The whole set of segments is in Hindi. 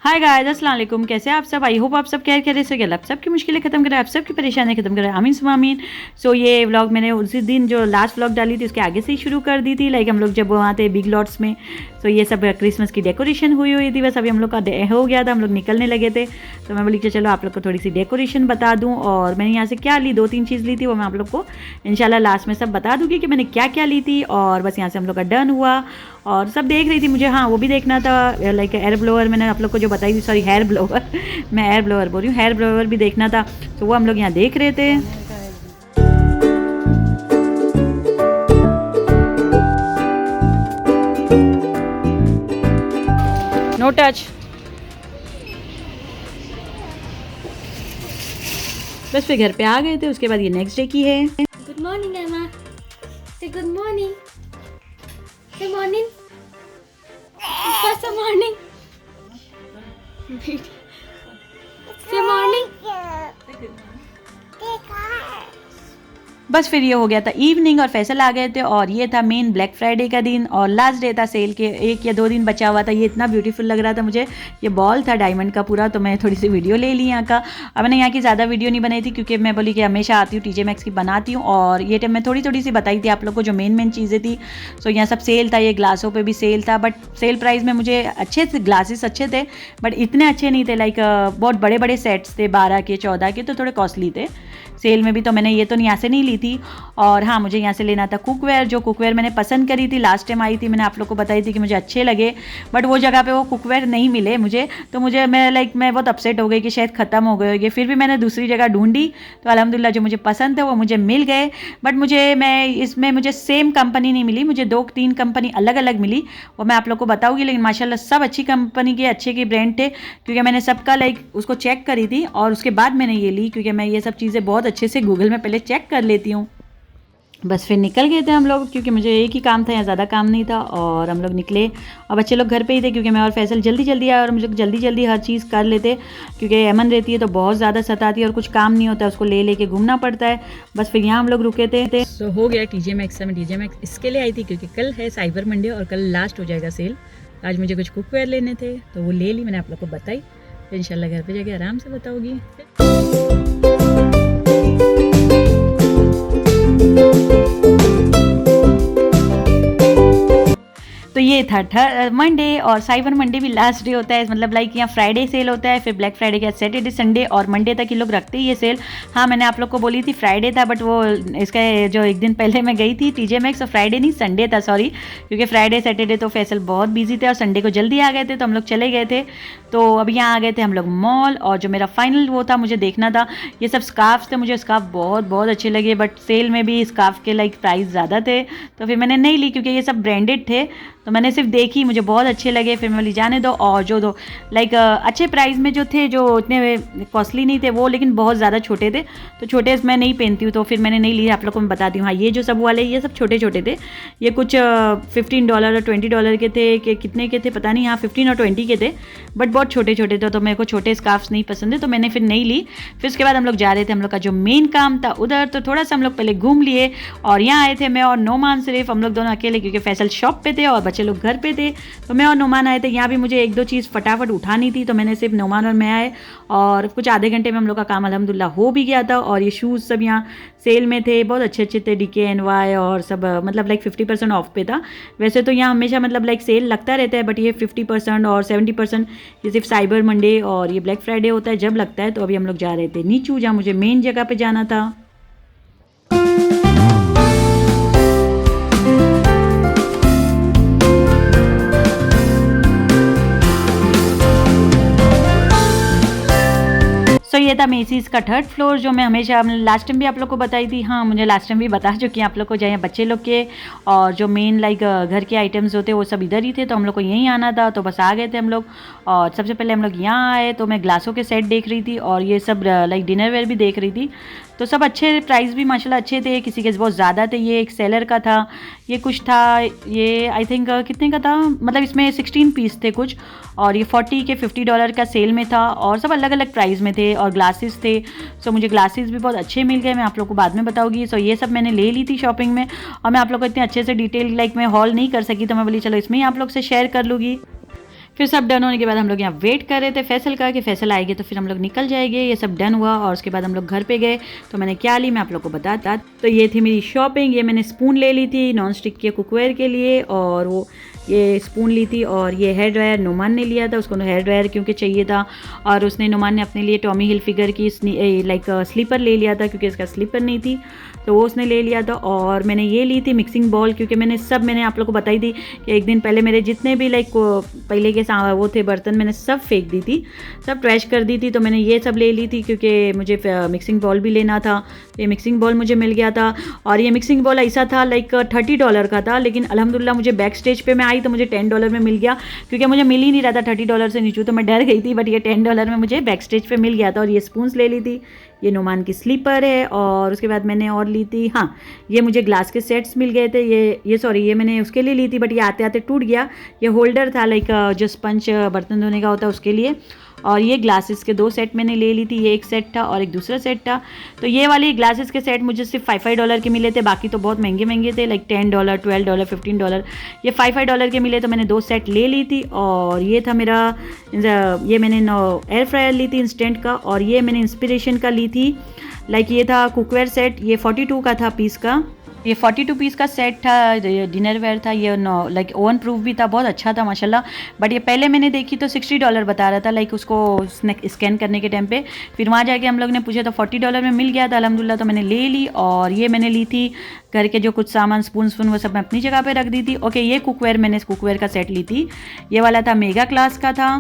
हाय गाइस, अस्सलाम वालेकुम। कैसे हैं आप सब? आई होप आप सब खैरियत से गए। आप सबकी मुश्किलें खत्म करें, आप सबकी परेशानियां खत्म करें। आमीन सुम्मा आमीन। सो ये व्लॉग मैंने उसी दिन जो लास्ट व्लॉग डाली थी उसके आगे से ही शुरू कर दी थी। लाइक हम लोग जब वहाँ थे बिग लॉट्स में, सो ये सब क्रिसमस की डेकोरेशन हुई थी। बस अभी हम लोग का हो गया था, हम लोग निकलने लगे थे। तो मैं बोली कि चलो आप लोग को थोड़ी सी डेकोरेशन बता दूँ। और मैंने यहाँ से क्या ली, 2-3 चीज़ ली थी, वो मैं आप लोग को इंशाल्लाह लास्ट में सब बता दूँगी कि मैंने क्या क्या ली थी। और बस यहाँ से हम लोग का डन हुआ और सब देख रही थी। मुझे हाँ वो भी देखना था, लाइक एयर ब्लोअर मैंने आप लोग को जो बताई थी, सॉरी हेयर ब्लोअर मैं एयर ब्लोअर बोल रही हूँ, हेयर ब्लोअर भी देखना था। तो वो हम लोग यहाँ देख रहे थे। No touch. बस फिर घर पे आ गए थे। उसके बाद ये नेक्स्ट डे की है। गुड मॉर्निंग एमा, से गुड मॉर्निंग, से मॉर्निंग, से मॉर्निंग, से मॉर्निंग। बस फिर ये हो गया था इवनिंग और फैसल आ गए थे। और ये था मेन ब्लैक फ्राइडे का दिन और लास्ट डे था सेल के। 1 या 2 दिन बचा हुआ था। ये इतना ब्यूटीफुल लग रहा था मुझे। ये बॉल था डायमंड का पूरा, तो मैं थोड़ी सी वीडियो ले ली यहाँ का। अब मैंने यहाँ की ज़्यादा वीडियो नहीं बनाई थी क्योंकि मैं बोली कि हमेशा आती हूँ TJ Maxx की बनाती हूँ। और ये टाइम मैं थोड़ी सी बताई थी आप लोग को जो मेन चीज़ें थी। सो यहाँ सब सेल था, ये ग्लासों पर भी सेल था। बट सेल प्राइस में मुझे अच्छे थे, ग्लासेस अच्छे थे बट इतने अच्छे नहीं थे। लाइक बहुत बड़े बड़े सेट्स थे, 12 के 14 के, तो थोड़े कॉस्टली थे सेल में भी। तो मैंने ये तो यहाँ से नहीं ली थी। और हाँ, मुझे यहाँ से लेना था कुकवेयर। जो कुकवेयर मैंने पसंद करी थी लास्ट टाइम आई थी, मैंने आप लोग को बताई थी कि मुझे अच्छे लगे बट वो जगह पे वो कुकवेयर नहीं मिले मुझे। तो मैं बहुत अपसेट हो गई कि शायद ख़त्म हो गए होंगे। फिर भी मैंने दूसरी जगह ढूंढी तो अल्हम्दुलिल्लाह जो मुझे पसंद थे वो मुझे मिल गए। बट मुझे सेम कंपनी नहीं मिली, मुझे 2-3 कंपनी अलग अलग मिली। वो मैं आप लोग को बताऊँगी। लेकिन माशाल्लाह सब अच्छी कंपनी के, अच्छे के ब्रांड थे क्योंकि मैंने सबका लाइक उसको चेक करी थी और उसके बाद मैंने ये ली। क्योंकि मैं ये सब चीज़ें बहुत अच्छे से गूगल में पहले चेक कर लेती हूँ। बस फिर निकल गए थे हम लोग क्योंकि मुझे एक ही काम था, यहाँ ज़्यादा काम नहीं था। और हम लोग निकले और बच्चे लोग घर पे ही थे क्योंकि मैं और फैसल जल्दी आए और हम लोग जल्दी हर चीज़ कर लेते क्योंकि अमन रहती है तो बहुत ज़्यादा सताती है और कुछ काम नहीं होता है, उसको ले के घूमना पड़ता है। बस फिर यहाँ हम लोग रुके थे। तो हो गया TJ Maxx। मैं TJ Maxx इसके लिए आई थी क्योंकि कल है साइबर मंडे और कल लास्ट हो जाएगा सेल। आज मुझे कुछ कुकवेयर लेने थे तो वो ले ली, मैंने आप लोग को बताई। तो इंशाल्लाह घर पे जाके आराम से बताऊँगी। तो ये था मंडे और साइबर मंडे भी लास्ट डे होता है। मतलब लाइक यहाँ फ्राइडे सेल होता है, फिर ब्लैक फ्राइडे के बाद सैटरडे संडे और मंडे तक ये लोग रखते हैं ये सेल। हाँ, मैंने आप लोग को बोली थी फ्राइडे था बट वो इसका जो एक दिन पहले मैं गई थी TJ Maxx, और फ्राइडे नहीं संडे था, सॉरी। क्योंकि फ्राइडे सैटरडे तो फैसल बहुत बिजी थे और संडे को जल्दी आ गए थे तो हम लोग चले गए थे। तो अब यहाँ आ गए थे हम लोग मॉल। और जो मेरा फाइनल वो था, मुझे देखना था ये सब स्कार्फ थे। मुझे स्कार्फ बहुत अच्छे लगे बट सेल में भी स्कार्फ के लाइक प्राइस ज़्यादा थे तो फिर मैंने नहीं ली क्योंकि ये सब ब्रांडेड थे। तो मैंने सिर्फ देखी, मुझे बहुत अच्छे लगे, फिर मैं बोली जाने दो। और जो दो लाइक अच्छे प्राइस में जो थे, जो इतने कॉस्टली नहीं थे वो, लेकिन बहुत ज़्यादा छोटे थे तो छोटे मैं नहीं पहनती हूँ तो फिर मैंने नहीं लिए। आप लोग को मैं बताती हूँ। हाँ, ये जो सब वाले ये सब छोटे थे। ये कुछ $15 और $20 के थे कि कितने के थे पता नहीं। हाँ, 15 और 20 के थे बट बहुत छोटे थे तो मेरे को छोटे स्कार्फ्स नहीं पसंद है तो मैंने फिर नहीं ली। फिर उसके बाद हम लोग जा रहे थे, हम लोग का जो मेन काम था उधर, तो थोड़ा सा हम लोग पहले घूम लिए। और यहाँ आए थे मैं और नोमान, सिर्फ हम लोग दोनों अकेले क्योंकि फैसल शॉप पे थे और बच्चे लोग घर पे थे। तो मैं और नोमान आए थे। यहाँ भी मुझे 1-2 चीज़ फटाफट उठानी थी तो मैंने सिर्फ नोमान और मैं आए और कुछ आधे घंटे में हम लोग का काम अल्हम्दुलिल्लाह हो भी गया था। और ये शूज़ सब यहाँ सेल में थे, बहुत अच्छे थे, DKNY और सब मतलब लाइक 50% ऑफ पे था। वैसे तो यहाँ हमेशा मतलब लाइक सेल लगता रहता है बट ये 50% और 70% ये सिर्फ साइबर मंडे और ये ब्लैक फ्राइडे होता है जब लगता है। तो अभी हम लोग जा रहे थे नीचू, जहाँ मुझे मेन जगह पे जाना था। सो ये था मेसीज का 3rd फ्लोर जो मैं हमेशा लास्ट टाइम भी आप लोग को बताई थी। हाँ, मुझे लास्ट टाइम भी बता चुकी हैं आप लोग को। जहाँ बच्चे लोग के और जो मेन लाइक घर के आइटम्स होते वो सब इधर ही थे तो हम लोग को यहीं आना था तो बस आ गए थे हम लोग। और सबसे पहले हम लोग यहाँ आए तो मैं ग्लासों के सेट देख रही थी और ये सब लाइक डिनर वेयर भी देख रही थी। तो सब अच्छे, प्राइस भी माशाल्लाह अच्छे थे, किसी के बहुत ज़्यादा थे। ये एक सेलर का था, ये कुछ था, ये आई थिंक कितने का था, मतलब इसमें 16 पीस थे कुछ। और ये 40 के $50 का सेल में था और सब अलग अलग प्राइस में थे। और ग्लासेस थे, सो मुझे ग्लासेस भी बहुत अच्छे मिल गए, मैं आप लोग को बाद में बताऊँगी। सो ये सब मैंने ले ली थी शॉपिंग में और मैं आप लोग को इतने अच्छे से डिटेल लाइक मैं हॉल नहीं कर सकी तो मैं बोली चलो इसमें ही आप लोग से शेयर कर लूँगी। फिर सब डन होने के बाद हम लोग यहाँ वेट कर रहे थे फैसल का कि फैसल आएगी तो फिर हम लोग निकल जाएंगे। ये सब डन हुआ और उसके बाद हम लोग घर पे गए। तो मैंने क्या ली मैं आप लोग को बताता। तो ये थी मेरी शॉपिंग। ये मैंने स्पून ले ली थी नॉन स्टिक के कुकवेयर के लिए, और वो ये स्पून ली थी, और ये हेयर ड्रायर नुमान ने लिया था, उसको हेयर ड्रायर क्योंकि चाहिए था, और उसने नुमान ने अपने लिए टॉमी हिलफिगर की लाइक स्लीपर ले लिया था क्योंकि इसका स्लीपर नहीं थी, तो वो उसने ले लिया था। और मैंने ये ली थी मिक्सिंग बॉल, क्योंकि मैंने आप लोग को बताई थी कि एक दिन पहले मेरे जितने भी लाइक पहले के वो थे बर्तन मैंने सब फेंक दी थी, सब ट्रैश कर दी थी, तो मैंने ये सब ले ली थी क्योंकि मुझे मिक्सिंग बॉल भी लेना था। ये मिक्सिंग बॉल मुझे मिल गया था, और ये मिक्सिंग बॉल ऐसा था लाइक $30 का था, लेकिन अल्हम्दुलिल्लाह मुझे बैक स्टेज पे मैं आई तो मुझे $10 में मिल गया, क्योंकि मुझे मिल ही नहीं रहा था $30 से नीचे, तो मैं डर गई थी, बट ये $10 में मुझे बैक स्टेज पे मिल गया था। और ये स्पून्स ले ली थी, ये नुमान की स्लीपर है, और उसके बाद मैंने और ली थी, हाँ ये मुझे ग्लास के सेट्स मिल गए थे, ये मैंने उसके लिए ली थी, बट ये आते आते टूट गया। ये होल्डर था लाइक जो स्पंज बर्तन धोने का होता है उसके लिए, और ये ग्लासेस के 2 सेट मैंने ले ली थी, ये एक सेट था और एक दूसरा सेट था। तो ये वाली ग्लासेस के सेट मुझे सिर्फ $5 के मिले थे, बाकी तो बहुत महंगे महंगे थे लाइक $10, $12, $15। ये $5 के मिले, तो मैंने 2 सेट ले ली थी। और ये था मेरा, ये मैंने एयर फ्रायर ली थी इंस्टेंट का, और ये मैंने इंस्पिरेशन का ली थी लाइक ये था कुकवेयर सेट, ये 42 का था पीस का, ये 42 पीस का सेट था, डिनर वेयर था, ये लाइक ओवन प्रूफ भी था, बहुत अच्छा था माशाल्लाह। बट ये पहले मैंने देखी तो $60 बता रहा था लाइक उसको स्कैन करने के टाइम पे, फिर वहाँ जाके हम लोग ने पूछा तो $40 में मिल गया था अल्हम्दुलिल्लाह, तो मैंने ले ली। और ये मैंने ली थी घर के जो कुछ सामान स्पून वो सब मैं अपनी जगह पर रख दी थी। ओके, ये कुकवेयर मैंने इस कुकवेयर का सेट ली थी, ये वाला था मेगा क्लास का था।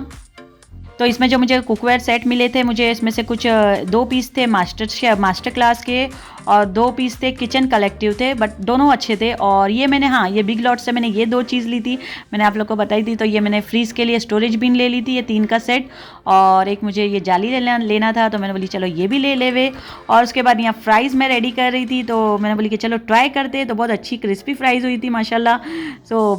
तो इसमें जो मुझे कुकवेयर सेट मिले थे, मुझे इसमें से कुछ 2 पीस थे मास्टर क्लास के, और 2 पीस थे किचन कलेक्टिव थे, बट दोनों अच्छे थे। और ये मैंने, हाँ ये बिग लॉट से मैंने ये 2 चीज़ ली थी, मैंने आप लोग को बताई थी। तो ये मैंने फ्रीज़ के लिए स्टोरेज बिन ले ली थी, ये 3 का सेट, और एक मुझे ये जाली लेना था, तो मैंने बोली चलो ये भी ले लेवे। और उसके बाद यहाँ फ्राइज़ मैं रेडी कर रही थी, तो मैंने बोली कि चलो ट्राई करते, तो बहुत अच्छी क्रिस्पी फ्राइज़ हुई थी माशाल्लाह। सो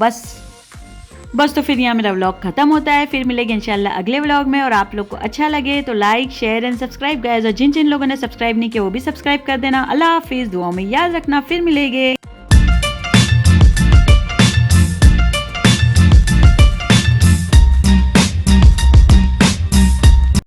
बस तो फिर यहाँ मेरा व्लॉग खत्म होता है। फिर मिलेंगे इंशाल्लाह अगले व्लॉग में, और आप लोग को अच्छा लगे तो like share and subscribe guys, और जिन जिन लोगों ने सब्सक्राइब नहीं किया वो भी सब्सक्राइब कर देना। अल्लाह हाफिज़, दुआ में याद रखना, फिर मिलेंगे।